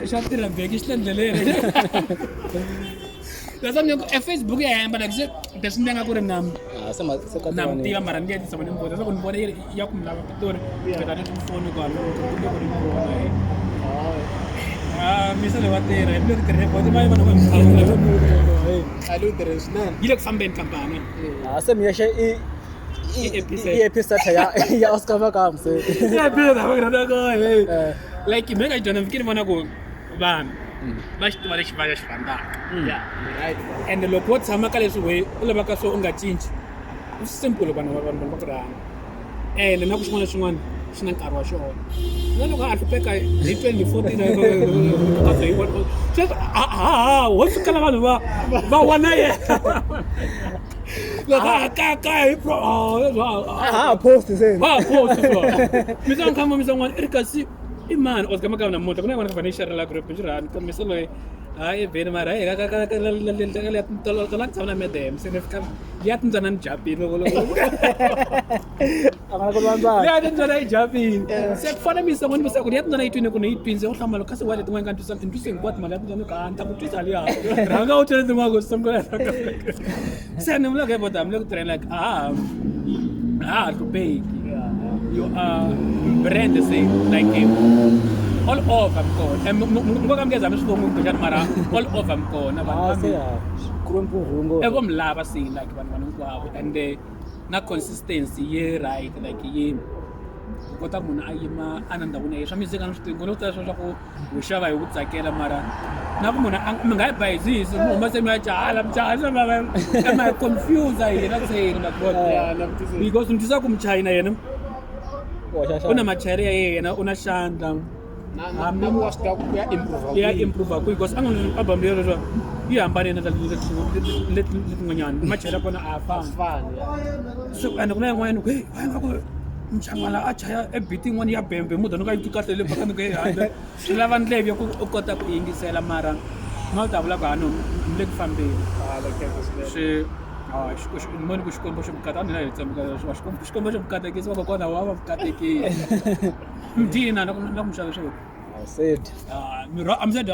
xa tirha beki xi endleleni leswaku Facebook yahamba like leswi ni nga ku ri na mtiva mara ni yetisa ni mbona leswaku ni vona ya ku mi lava pitori keta ni foni kwaloku kumbe ku ri ni vona misa leyi wa tirha hi ku tirhe boti va vona a lo tirhe swinene yi le ku fambeni kambani se mi yexe i-episode ya Oscar Makamu se like me ka dyondza fikini vona ku vanhu va xi tiva lexi va xi rhandzaka and loko wo tshama ka leswi we u lavaka swo u nga cinci i simple vanhu va ku rhanga and na ku xin'wana na xin'wana xi na nkarhi wa xona na loko a hlupheka hi 2014 wo fikela vanhu va wana yena loko ka hi pro post se post misa nkhamba misa n'wana i ri kasi i mani Oscar Makamu namuntlha ku na yin'wana ka fanele xerhela group xi rhani kambe se loyi hayi vheni mara hi ka tshama na madam se ni fika ya tindzana ni japini ya tindzana yi japini se ku fana misa n'wana misa ku ya tindzana yi twini ku ni yi twini se u hlamala kasi wa letin'wana ka ntwisa ntwisa hinkwato mali ya tindzana ka ni ta ku twisa liya rhanga u twele tin'wana ku sungula se ni vulaka hi bota mi le ku tirheni like hlupheki you are brand the same like all over mkona ngoba mke zami sifo umuntu njani mara all over mkona eko mlava si like vanhu hinkwavo and na consistency ye right like ye kota munhu a yima a na ndhawu na ye swa music a ni swi tivi ngoni ku tala swa ku u xava hi ku tsakela mara na ku munhu mi nga yi bayizisi mi huma se mi ya jahala mi confuse hina seni nakona because ni tisa ku muchayina yena u na machayere ya yena u na xandla ya improve ku because a nga album leyo leswa yi hambanile na letin'wanyana machayere ya kona a fani so and ku na yin'wana ku hey va ku mchangala a chaya ebiti yin'wana ya bembe mudana ka yi twi kahle le bakani ku handle swi lava ndlevi ya ku u kota ku yingisela mara ma ta vula ku hano mi le ku fambeni moni ku xikombo xo bukata a ni na hi tsemeka xikombo xo bukatekisi va kokwana wa va bukatekile mdina na ku mi xave swo said I'm said